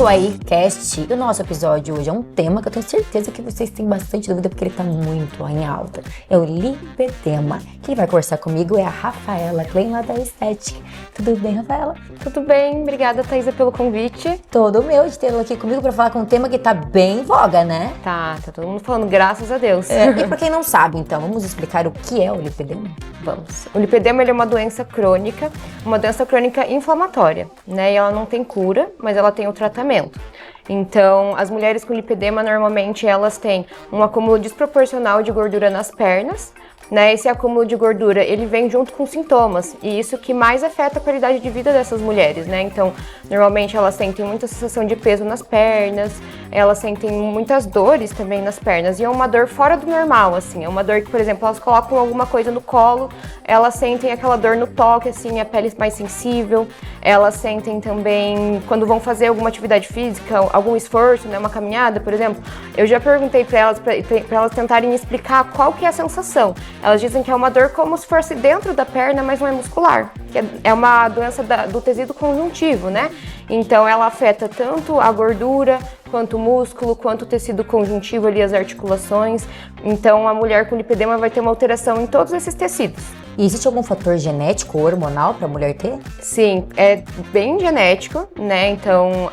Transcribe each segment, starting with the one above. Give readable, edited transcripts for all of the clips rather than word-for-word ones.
aí, cast. E o nosso episódio hoje é um tema que eu tenho certeza que vocês têm bastante dúvida porque ele tá muito em alta. É o lipedema. Quem vai conversar comigo é a Rafaela Klein, lá da Estética. Tudo bem, Rafaela? Tudo bem, obrigada, Thaisa, pelo convite. Todo meu de tê-la aqui comigo pra falar com um tema que tá bem em voga, né? Tá todo mundo falando, graças a Deus. E pra quem não sabe, então, vamos explicar o que é o lipedema? Vamos. O lipedema ele é uma doença crônica inflamatória, né? E ela não tem cura, mas ela tem o tratamento. Então, as mulheres com lipedema, normalmente, elas têm um acúmulo desproporcional de gordura nas pernas, né? Esse acúmulo de gordura, ele vem junto com sintomas, e isso que mais afeta a qualidade de vida dessas mulheres, né? Então, normalmente elas sentem muita sensação de peso nas pernas, elas sentem muitas dores também nas pernas, e é uma dor fora do normal, assim, é uma dor que, por exemplo, elas colocam alguma coisa no colo, elas sentem aquela dor no toque, assim, a pele mais sensível, elas sentem também, quando vão fazer alguma atividade física, algum esforço, né, uma caminhada, por exemplo, eu já perguntei para elas tentarem explicar qual que é a sensação. Elas dizem que é uma dor como se fosse dentro da perna, mas não é muscular, que é uma doença do tecido conjuntivo, né? Então ela afeta tanto a gordura, quanto o músculo, quanto o tecido conjuntivo ali, as articulações. Então a mulher com lipedema vai ter uma alteração em todos esses tecidos. E existe algum fator genético ou hormonal para a mulher ter? Sim, é bem genético, né? Então,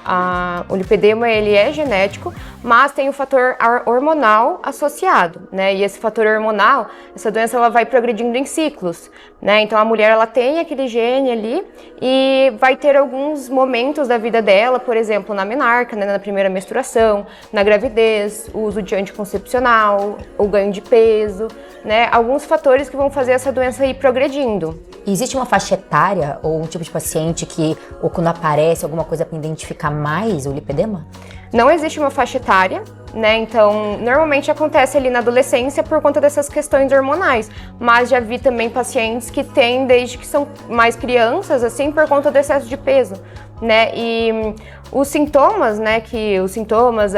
o lipedema, ele é genético, mas tem o fator hormonal associado, né? E esse fator hormonal, essa doença, ela vai progredindo em ciclos, né? Então, a mulher, ela tem aquele gene ali e vai ter alguns momentos da vida dela, por exemplo, na menarca, né? Na primeira menstruação, na gravidez, o uso de anticoncepcional, o ganho de peso, né? Alguns fatores que vão fazer essa doença ir progredindo. E existe uma faixa etária ou um tipo de paciente que, ou quando aparece alguma coisa para identificar mais o lipedema? Não existe uma faixa etária, né? Então, normalmente acontece ali na adolescência por conta dessas questões hormonais, mas já vi também pacientes que têm desde que são mais crianças, assim, por conta do excesso de peso, né? E os sintomas, né,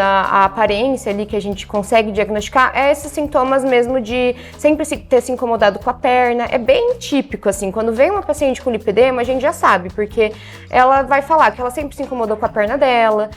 a aparência ali que a gente consegue diagnosticar é esses sintomas mesmo de sempre ter se incomodado com a perna. É bem típico, assim, quando vem uma paciente com lipedema, a gente já sabe, porque ela vai falar que ela sempre se incomodou com a perna dela,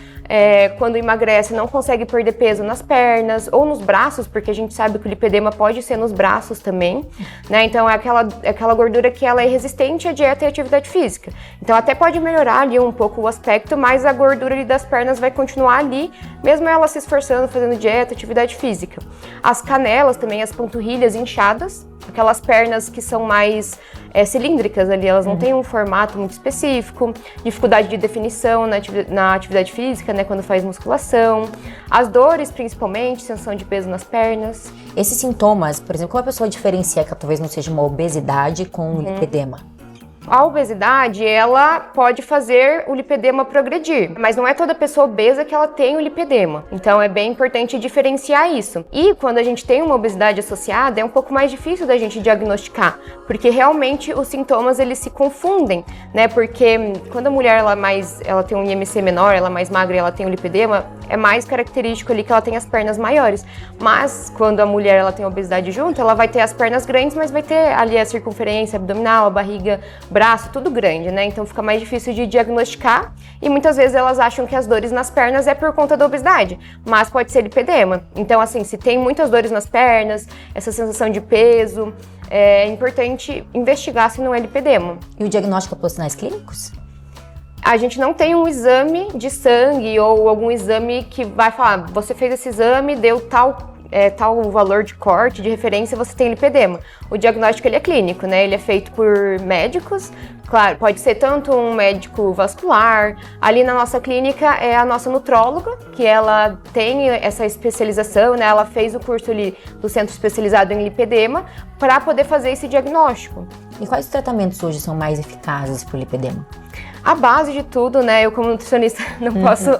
quando emagrece não consegue perder peso nas pernas ou nos braços, porque a gente sabe que o lipedema pode ser nos braços também, né? Então é aquela gordura que ela é resistente à dieta e atividade física. Então até pode melhorar ali um pouco o aspecto, mas a gordura ali das pernas vai continuar ali, mesmo ela se esforçando, fazendo dieta, atividade física. As canelas também, as panturrilhas inchadas, aquelas pernas que são mais cilíndricas ali, elas não têm um formato muito específico, dificuldade de definição na atividade física, né, quando faz musculação, as dores principalmente, sensação de peso nas pernas. Esses sintomas, por exemplo, como a pessoa diferencia que talvez não seja uma obesidade com um lipedema? A obesidade, ela pode fazer o lipedema progredir, mas não é toda pessoa obesa que ela tem o lipedema. Então é bem importante diferenciar isso. E quando a gente tem uma obesidade associada, é um pouco mais difícil da gente diagnosticar, porque realmente os sintomas eles se confundem, né? Porque quando a mulher ela tem um IMC menor, ela é mais magra e ela tem o lipedema, é mais característico ali que ela tem as pernas maiores. Mas quando a mulher ela tem obesidade junto, ela vai ter as pernas grandes, mas vai ter ali a circunferência abdominal, a barriga, braço, tudo grande, né? Então fica mais difícil de diagnosticar e muitas vezes elas acham que as dores nas pernas é por conta da obesidade, mas pode ser lipedema. Então, assim, se tem muitas dores nas pernas, essa sensação de peso, é importante investigar se não é lipedema. E o diagnóstico por sinais clínicos? A gente não tem um exame de sangue ou algum exame que vai falar, você fez esse exame, deu tal valor de corte, de referência, você tem lipedema. O diagnóstico ele é clínico, né? Ele é feito por médicos, claro, pode ser tanto um médico vascular. Ali na nossa clínica é a nossa nutróloga, que ela tem essa especialização, né? Ela fez o curso ali do centro especializado em lipedema para poder fazer esse diagnóstico. E quais tratamentos hoje são mais eficazes para o lipedema? A base de tudo, né? Eu como nutricionista não posso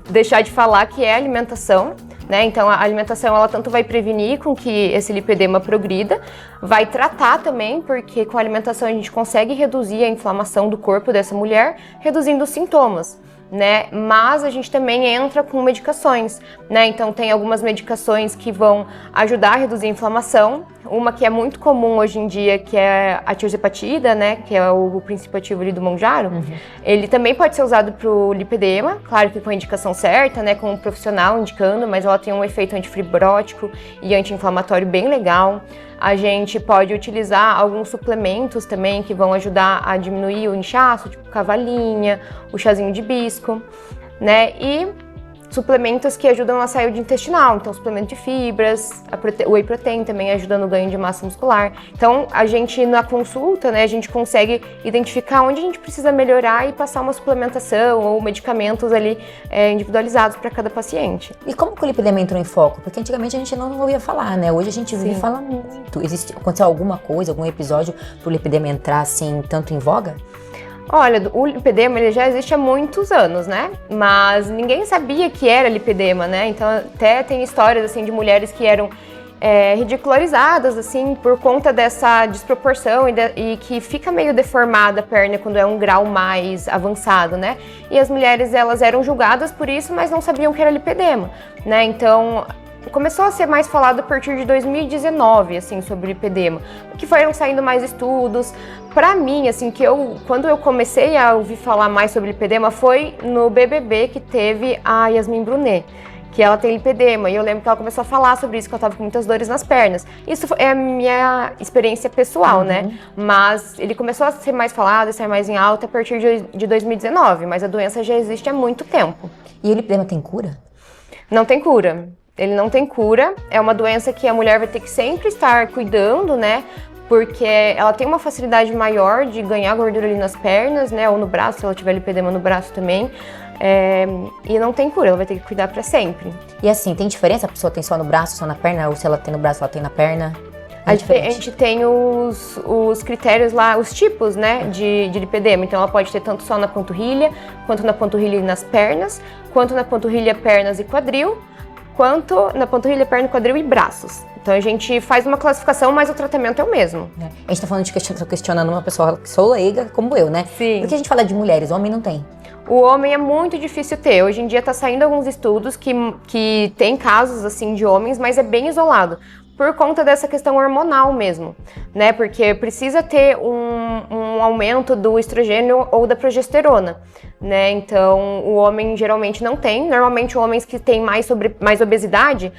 deixar de falar que é a alimentação. Né? Então a alimentação ela tanto vai prevenir com que esse lipedema progrida, vai tratar também, porque com a alimentação a gente consegue reduzir a inflamação do corpo dessa mulher, reduzindo os sintomas. né? Mas a gente também entra com medicações, né? Então tem algumas medicações que vão ajudar a reduzir a inflamação. Uma que é muito comum hoje em dia, que é a tirzepatida, né? Que é o princípio ativo ali do Mounjaro. Ele também pode ser usado para o lipedema, claro que com a indicação certa, né? Com um profissional indicando, mas ela tem um efeito antifibrótico e anti-inflamatório bem legal. A gente pode utilizar alguns suplementos também que vão ajudar a diminuir o inchaço, tipo cavalinha, o chazinho de hibisco, né? E suplementos que ajudam na saúde intestinal, então suplemento de fibras, o whey protein também ajuda no ganho de massa muscular. Então a gente na consulta, né, a gente consegue identificar onde a gente precisa melhorar e passar uma suplementação ou medicamentos ali individualizados para cada paciente. E como que o lipedema entrou em foco? Porque antigamente a gente não ouvia falar, né? Hoje a gente ouve falar muito. Aconteceu alguma coisa, algum episódio pro lipedema entrar assim, tanto em voga? Olha, o lipedema ele já existe há muitos anos, né? Mas ninguém sabia que era lipedema, né? Então até tem histórias assim de mulheres que eram ridicularizadas assim por conta dessa desproporção e que fica meio deformada a perna quando é um grau mais avançado, né? E as mulheres elas eram julgadas por isso, mas não sabiam que era lipedema, né? Então começou a ser mais falado a partir de 2019, assim, sobre lipedema, que foram saindo mais estudos. Pra mim, assim, quando eu comecei a ouvir falar mais sobre lipedema foi no BBB que teve a Yasmin Brunet, que ela tem lipedema, e eu lembro que ela começou a falar sobre isso, que ela tava com muitas dores nas pernas. Isso é a minha experiência pessoal, né? Mas ele começou a ser mais falado e sair mais em alta a partir de 2019, mas a doença já existe há muito tempo. E o lipedema tem cura? Não tem cura. Ele não tem cura, é uma doença que a mulher vai ter que sempre estar cuidando, né? Porque ela tem uma facilidade maior de ganhar gordura ali nas pernas, né? Ou no braço, se ela tiver lipedema no braço também. E não tem cura, ela vai ter que cuidar pra sempre. E assim, tem diferença? A pessoa tem só no braço, só na perna? Ou se ela tem no braço, ela tem na perna? A gente tem os critérios lá, os tipos, né, de lipedema. Então, ela pode ter tanto só na panturrilha, quanto na panturrilha e nas pernas, quanto na panturrilha, pernas e quadril, quanto na panturrilha, perna, quadril e braços. Então a gente faz uma classificação, mas o tratamento é o mesmo. A gente tá falando de questionando uma pessoa que sou leiga como eu, né? Sim. Porque a gente fala de mulheres, homem não tem. O homem é muito difícil ter. Hoje em dia tá saindo alguns estudos que tem casos assim de homens, mas é bem isolado. Por conta dessa questão hormonal mesmo, né? Porque precisa ter um aumento do estrogênio ou da progesterona, né? Então, o homem geralmente não tem. Normalmente, homens que têm mais obesidade,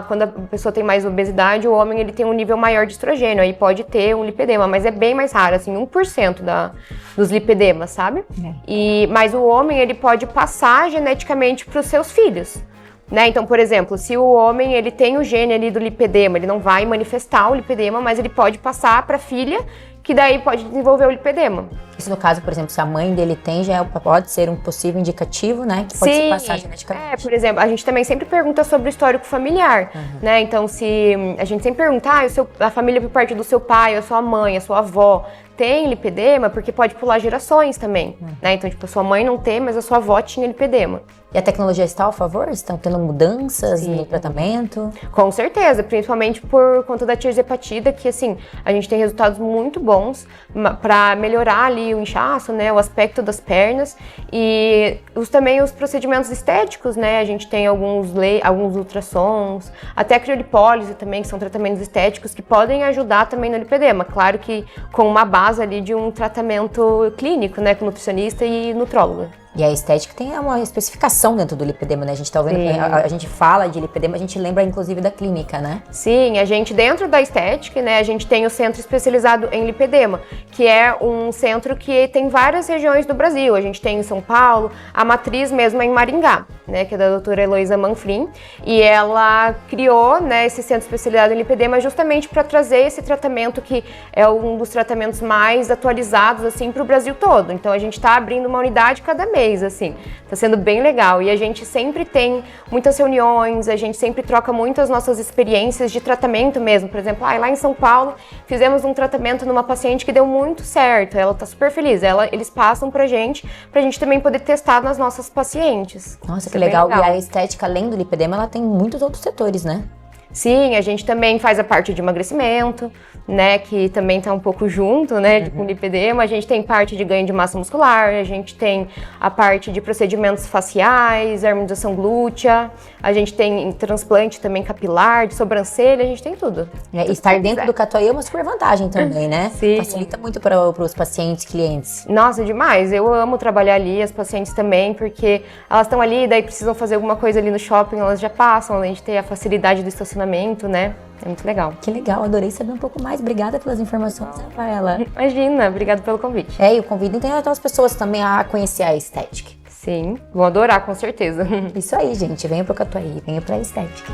quando a pessoa tem mais obesidade, o homem ele tem um nível maior de estrogênio, aí pode ter um lipedema, mas é bem mais raro, assim, 1% dos lipedemas, sabe? Mas o homem, ele pode passar geneticamente para os seus filhos. Né? Então, por exemplo, se o homem ele tem o gene ali do lipedema, ele não vai manifestar o lipedema, mas ele pode passar para a filha, que daí pode desenvolver o lipedema. Isso no caso, por exemplo, se a mãe dele tem, já pode ser um possível indicativo, né? Que pode se passar geneticamente. Por exemplo, a gente também sempre pergunta sobre o histórico familiar, né? Então, se a gente sempre pergunta, a família por parte do seu pai, a sua mãe, a sua avó, tem lipedema, porque pode pular gerações também, né? Então, tipo, a sua mãe não tem, mas a sua avó tinha lipedema. E a tecnologia está ao favor? Estão tendo mudanças no tratamento? Com certeza, principalmente por conta da tirzepatida, que assim, a gente tem resultados muito bons para melhorar ali o inchaço, né, o aspecto das pernas e também os procedimentos estéticos, né, a gente tem alguns ultrassons, até a criolipólise também, que são tratamentos estéticos que podem ajudar também no lipedema, claro que com uma base ali de um tratamento clínico, né, com nutricionista e nutróloga. E a estética tem uma especificação dentro do lipedema, né? A gente tá vendo, a gente fala de lipedema, a gente lembra inclusive da clínica, né? Sim, a gente dentro da estética, né, a gente tem o Centro Especializado em Lipedema, que é um centro que tem várias regiões do Brasil. A gente tem em São Paulo, a matriz mesmo é em Maringá, né, que é da doutora Heloísa Manfrim, e ela criou, né, esse Centro Especializado em Lipedema justamente para trazer esse tratamento que é um dos tratamentos mais atualizados, assim, para o Brasil todo. Então, a gente está abrindo uma unidade cada mês, assim, tá sendo bem legal. E a gente sempre tem muitas reuniões, a gente sempre troca muito as nossas experiências de tratamento mesmo. Por exemplo, lá em São Paulo, fizemos um tratamento numa paciente que deu muito certo, ela tá super feliz. Eles passam pra gente também poder testar nas nossas pacientes. Nossa, que legal. E a estética, além do lipedema, ela tem muitos outros setores, né? Sim, a gente também faz a parte de emagrecimento, né, que também tá um pouco junto, né, com o lipedema. A gente tem parte de ganho de massa muscular, a gente tem a parte de procedimentos faciais, harmonização glútea, a gente tem transplante também capilar, de sobrancelha, a gente tem tudo. Estar dentro do Catuai é uma super vantagem também, né? Sim. Facilita muito para os pacientes, clientes. Nossa, demais. Eu amo trabalhar ali, as pacientes também, porque elas estão ali, daí precisam fazer alguma coisa ali no shopping, elas já passam, além de ter a facilidade do estacionamento, né? É muito legal. Que legal, adorei saber um pouco mais. Obrigada pelas informações, Rafaela. Imagina, obrigada pelo convite. E eu convido então as pessoas também a conhecer a estética. Sim, vou adorar, com certeza. Isso aí, gente. Venha pro Catuai, venha pra estética.